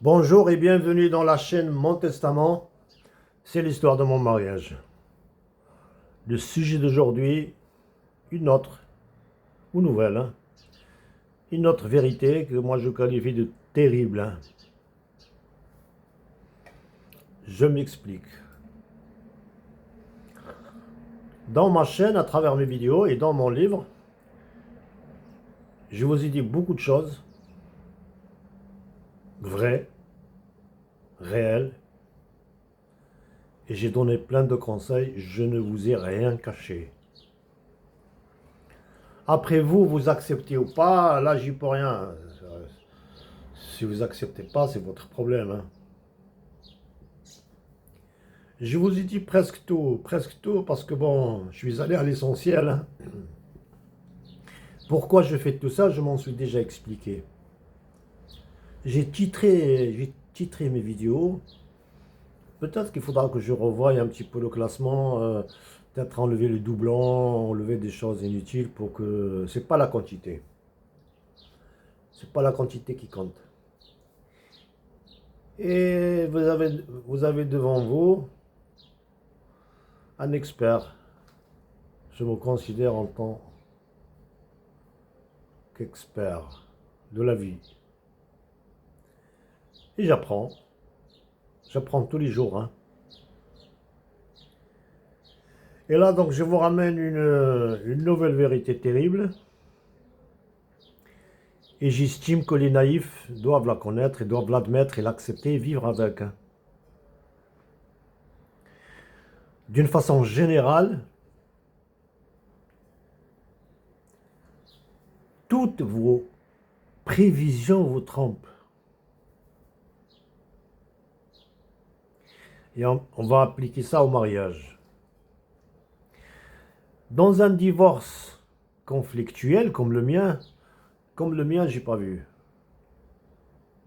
Bonjour et bienvenue dans la chaîne Mon Testament. C'est l'histoire de mon mariage. Le sujet d'aujourd'hui, une autre, ou nouvelle, hein, une autre vérité que moi je qualifie de terrible, hein. Je m'explique. Dans ma chaîne, à travers mes vidéos et dans mon livre, je vous ai dit beaucoup de choses vraies, réelles, et j'ai donné plein de conseils. Je ne vous ai rien caché. Après vous, vous acceptez ou pas, là j'y peux rien. Si vous acceptez pas, c'est votre problème, hein. Je vous ai dit presque tout, parce que bon, je suis allé à l'essentiel, hein. Pourquoi je fais tout ça, je m'en suis déjà expliqué. J'ai titré mes vidéos. Peut-être qu'il faudra que je revoie un petit peu le classement, peut-être enlever le doublon, enlever des choses inutiles pour que... C'est pas la quantité. C'est pas la quantité qui compte. Et vous avez devant vous un expert. Je me considère en tant qu'expert de la vie. Et j'apprends. J'apprends tous les jours, hein. Et là, donc, je vous ramène une nouvelle vérité terrible. Et j'estime que les naïfs doivent la connaître et doivent l'admettre et l'accepter et vivre avec, hein. D'une façon générale, toutes vos prévisions vous trompent. Et on va appliquer ça au mariage. Dans un divorce conflictuel comme le mien, j'ai pas vu.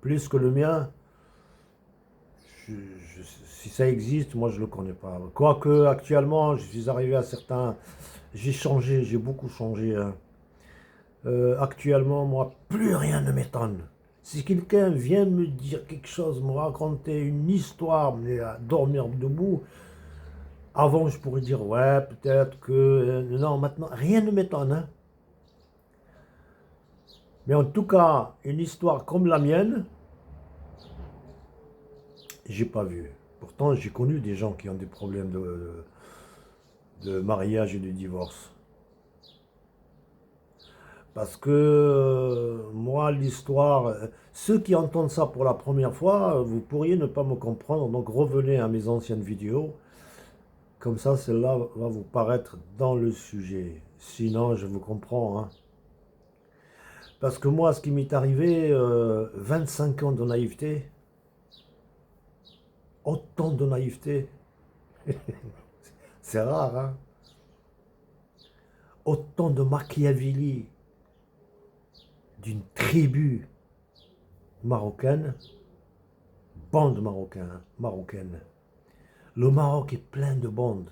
Plus que le mien, si ça existe, moi je le connais pas. Quoique actuellement, je suis arrivé à certains, j'ai changé, j'ai beaucoup changé, hein. Actuellement, moi, plus rien ne m'étonne. Si quelqu'un vient me dire quelque chose, me raconter une histoire, mais à dormir debout, avant je pourrais dire ouais, peut-être que non, maintenant rien ne m'étonne, hein. Mais en tout cas, une histoire comme la mienne, j'ai pas vu. Pourtant, j'ai connu des gens qui ont des problèmes de mariage et de divorce. Parce que moi, l'histoire, ceux qui entendent ça pour la première fois, vous pourriez ne pas me comprendre, donc revenez à mes anciennes vidéos. Comme ça, celle-là va vous paraître dans le sujet. Sinon, je vous comprends, hein. Parce que moi, ce qui m'est arrivé, 25 ans de naïveté, autant de naïveté, c'est rare, hein. Autant de Machiavelli d'une tribu marocaine, bande marocaine. Le Maroc est plein de bandes.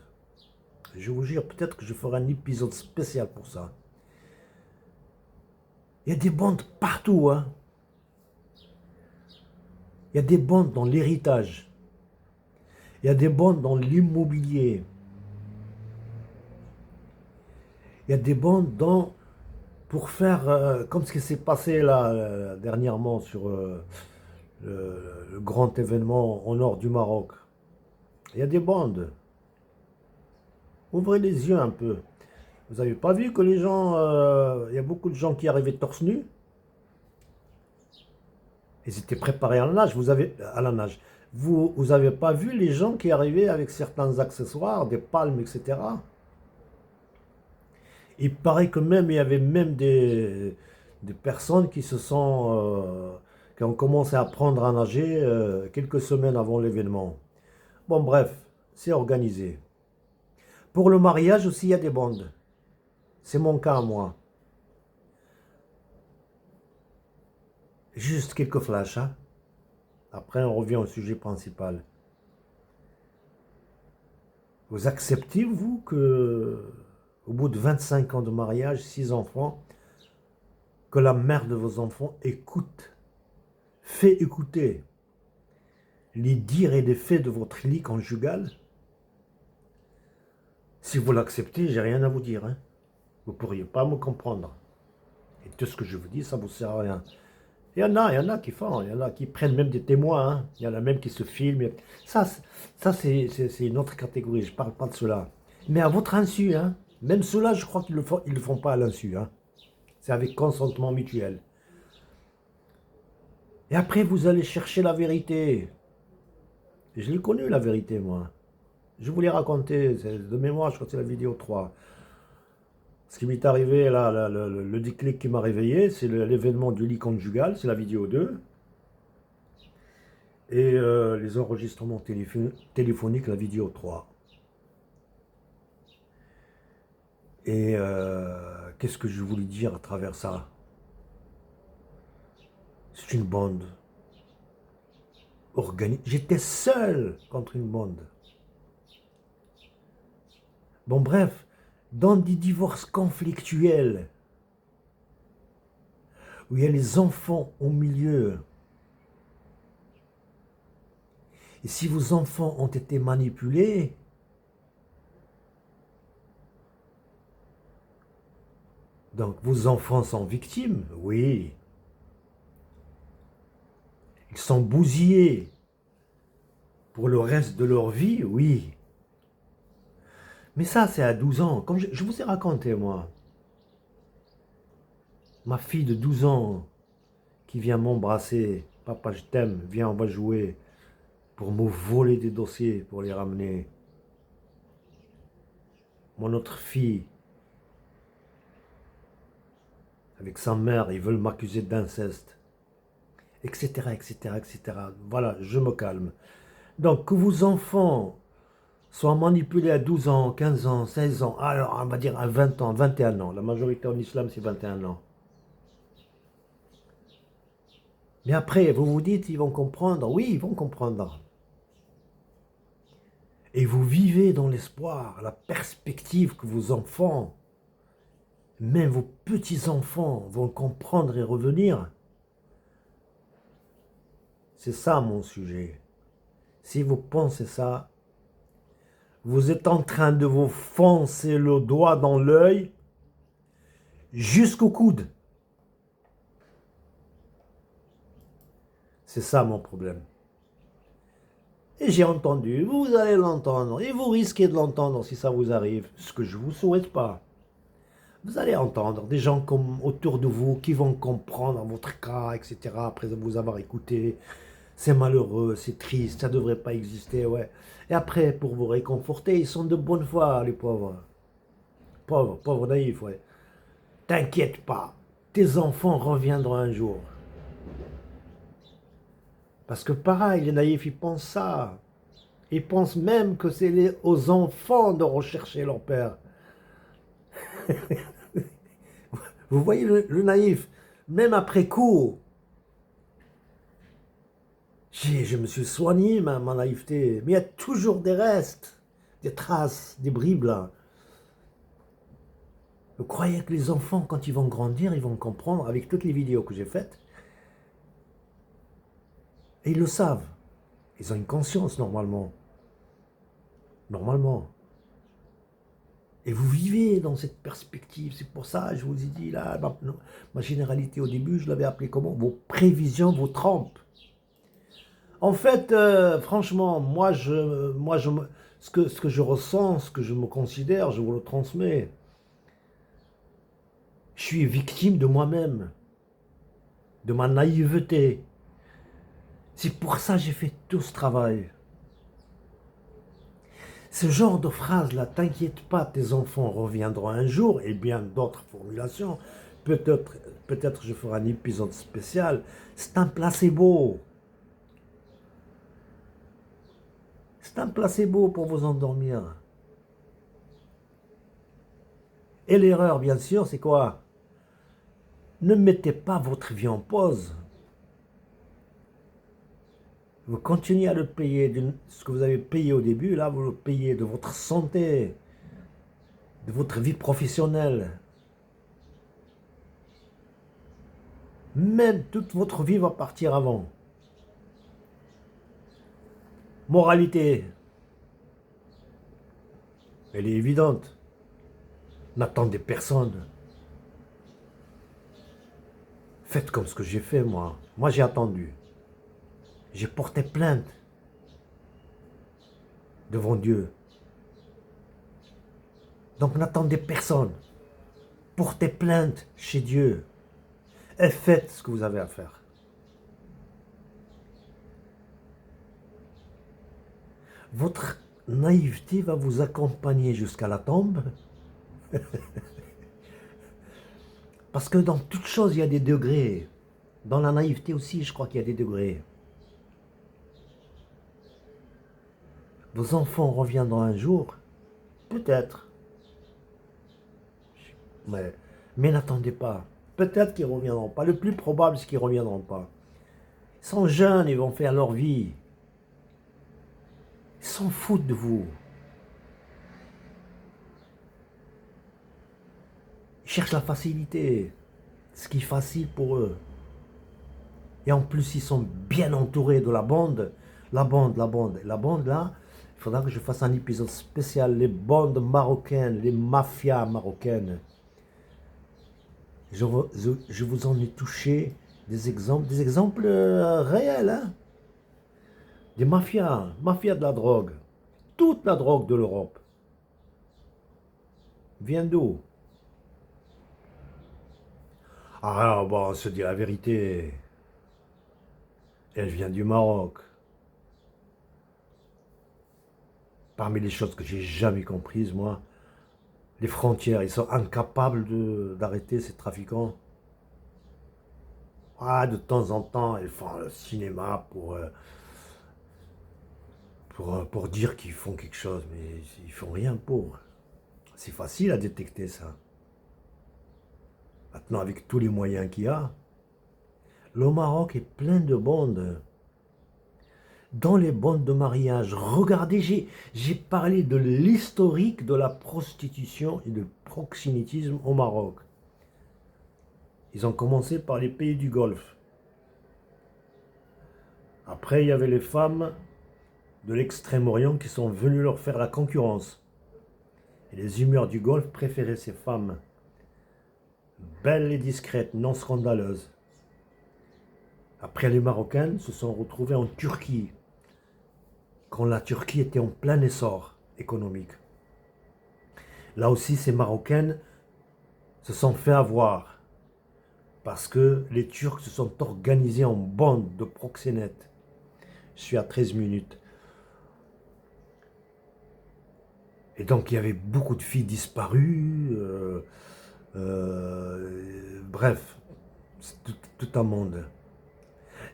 Je vous jure, peut-être que je ferai un épisode spécial pour ça. Il y a des bandes partout, hein. Il y a des bandes dans l'héritage. Il y a des bandes dans l'immobilier. Il y a des bandes dans... Pour faire, comme ce qui s'est passé là, dernièrement sur le grand événement au nord du Maroc. Il y a des bandes. Ouvrez les yeux un peu. Vous n'avez pas vu que les gens... il y a beaucoup de gens qui arrivaient torse nu. Ils étaient préparés à la nage. Vous n'avez pas vu les gens qui arrivaient avec certains accessoires, des palmes, etc. Il paraît que même, il y avait même des personnes qui se sont... qui ont commencé à apprendre à nager quelques semaines avant l'événement. Bon, bref, c'est organisé. Pour le mariage aussi, il y a des bandes. C'est mon cas, moi. Juste quelques flashs, hein. Après, on revient au sujet principal. Vous acceptez, vous, que au bout de 25 ans de mariage, 6 enfants, que la mère de vos enfants écoute, fait écouter les dires et les faits de votre lit conjugal. Si vous l'acceptez, j'ai rien à vous dire. Hein. Vous ne pourriez pas me comprendre. Et tout ce que je vous dis, ça ne vous sert à rien. Il y en a qui font, il y en a qui prennent même des témoins. Hein. Il y en a même qui se filment. Ça c'est une autre catégorie. Je ne parle pas de cela. Mais à votre insu, hein. Même ceux-là, je crois qu'ils ne le font pas à l'insu. Hein. C'est avec consentement mutuel. Et après, vous allez chercher la vérité. Je l'ai connu, la vérité, moi. Je vous l'ai raconté, de mémoire, je crois que c'est la vidéo 3. Ce qui m'est arrivé, là, le déclic qui m'a réveillé, c'est l'événement du lit conjugal, c'est la vidéo 2. Et les enregistrements téléphoniques, la vidéo 3. Et qu'est-ce que je voulais dire à travers ça? C'est une bande organisée. J'étais seul contre une bande. Bon, bref, dans des divorces conflictuels, où il y a les enfants au milieu, et si vos enfants ont été manipulés, donc vos enfants sont victimes, oui. Ils sont bousillés pour le reste de leur vie, oui. Mais ça, c'est à 12 ans. Comme je vous ai raconté, moi. Ma fille de 12 ans qui vient m'embrasser. Papa, je t'aime, viens, on va jouer. Pour me voler des dossiers, pour les ramener. Mon autre fille, avec sa mère, ils veulent m'accuser d'inceste. Etc, etc, etc. Voilà, je me calme. Donc, que vos enfants soient manipulés à 12 ans, 15 ans, 16 ans, alors on va dire à 20 ans, 21 ans. La majorité en islam, c'est 21 ans. Mais après, vous vous dites, ils vont comprendre. Oui, ils vont comprendre. Et vous vivez dans l'espoir, la perspective que vos enfants, même vos petits-enfants, vont comprendre et revenir. C'est ça mon sujet. Si vous pensez ça, vous êtes en train de vous foncer le doigt dans l'œil jusqu'au coude. C'est ça mon problème. Et j'ai entendu, vous allez l'entendre, et vous risquez de l'entendre si ça vous arrive, ce que je ne vous souhaite pas. Vous allez entendre des gens comme autour de vous qui vont comprendre votre cas, etc. Après vous avoir écouté. C'est malheureux, c'est triste, ça ne devrait pas exister, ouais. Et après, pour vous réconforter, ils sont de bonne foi, les pauvres. Pauvres naïfs, ouais. T'inquiète pas, tes enfants reviendront un jour. Parce que pareil, les naïfs, ils pensent ça. Ils pensent même que c'est aux enfants de rechercher leur père. Vous voyez le naïf, même après coup, je me suis soigné ma naïveté, mais il y a toujours des restes, des traces, des bribes là. Vous croyez que les enfants, quand ils vont grandir, ils vont comprendre avec toutes les vidéos que j'ai faites? Et ils le savent. Ils ont une conscience normalement. Normalement. Et vous vivez dans cette perspective. C'est pour ça que je vous ai dit là, ma généralité au début, je l'avais appelée comment? Vos prévisions vous trompent. En fait, franchement, ce que je ressens, ce que je me considère, je vous le transmets. Je suis victime de moi-même, de ma naïveté. C'est pour ça que j'ai fait tout ce travail. Ce genre de phrase-là, t'inquiète pas, tes enfants reviendront un jour, et bien d'autres formulations. Peut-être je ferai un épisode spécial. C'est un placebo. C'est un placebo pour vous endormir. Et l'erreur, bien sûr, c'est quoi? Ne mettez pas votre vie en pause. Vous continuez à le payer, ce que vous avez payé au début, là, vous le payez de votre santé, de votre vie professionnelle. Même toute votre vie va partir avant. Moralité, elle est évidente. N'attendez personne. Faites comme ce que j'ai fait, moi. Moi, j'ai attendu. J'ai porté plainte devant Dieu. Donc, n'attendez personne. Portez plainte chez Dieu. Et faites ce que vous avez à faire. Votre naïveté va vous accompagner jusqu'à la tombe. Parce que dans toute chose, il y a des degrés. Dans la naïveté aussi, je crois qu'il y a des degrés. Vos enfants reviendront un jour, peut-être. Mais n'attendez pas. Peut-être qu'ils ne reviendront pas. Le plus probable, c'est qu'ils ne reviendront pas. Ils sont jeunes, ils vont faire leur vie. Ils s'en foutent de vous. Ils cherchent la facilité. Ce qui est facile pour eux. Et en plus, ils sont bien entourés de la bande. La bande, là, il faudra que je fasse un épisode spécial. Les bandes marocaines, les mafias marocaines. Je vous en ai touché des exemples réels. Hein? Des mafias de la drogue. Toute la drogue de l'Europe vient d'où? Ah bon, on se dit la vérité. Elle vient du Maroc. Parmi les choses que j'ai jamais comprises, moi, les frontières, ils sont incapables d'arrêter ces trafiquants. Ah, de temps en temps, ils font le cinéma pour dire qu'ils font quelque chose, mais ils font rien pour. C'est facile à détecter ça. Maintenant, avec tous les moyens qu'il y a, le Maroc est plein de bandes. Dans les bandes de mariage, regardez, j'ai parlé de l'historique de la prostitution et du proxénétisme au Maroc. Ils ont commencé par les pays du Golfe. Après, il y avait les femmes de l'Extrême-Orient qui sont venues leur faire la concurrence. Et les humeurs du Golfe préféraient ces femmes, belles et discrètes, non scandaleuses. Après, les Marocaines se sont retrouvées en Turquie, quand la Turquie était en plein essor économique. Là aussi, ces Marocaines se sont fait avoir, parce que les Turcs se sont organisés en bande de proxénètes. Je suis à 13 minutes. Et donc, il y avait beaucoup de filles disparues. Bref, c'est tout un monde.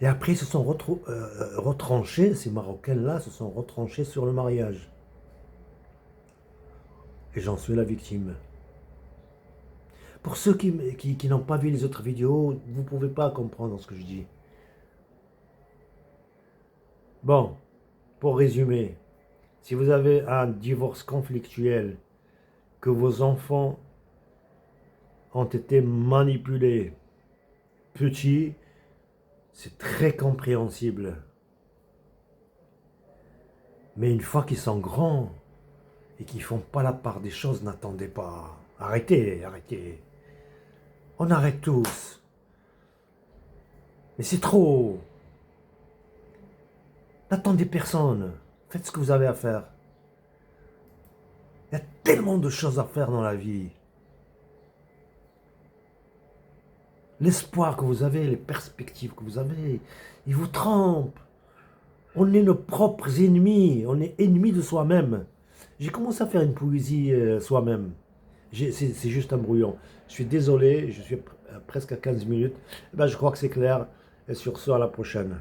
Et après, ils se sont retranchés, ces Marocains-là se sont retranchés sur le mariage. Et j'en suis la victime. Pour ceux qui n'ont pas vu les autres vidéos, vous ne pouvez pas comprendre ce que je dis. Bon, pour résumer, si vous avez un divorce conflictuel, que vos enfants ont été manipulés petits, c'est très compréhensible. Mais une fois qu'ils sont grands et qu'ils ne font pas la part des choses, n'attendez pas. Arrêtez. On arrête tous. Mais c'est trop. N'attendez personne. Faites ce que vous avez à faire. Il y a tellement de choses à faire dans la vie. L'espoir que vous avez, les perspectives que vous avez, ils vous trompent. On est nos propres ennemis. On est ennemis de soi-même. J'ai commencé à faire une poésie soi-même. C'est juste un brouillon. Je suis désolé, je suis presque à 15 minutes. Je crois que c'est clair. Et sur ce, à la prochaine.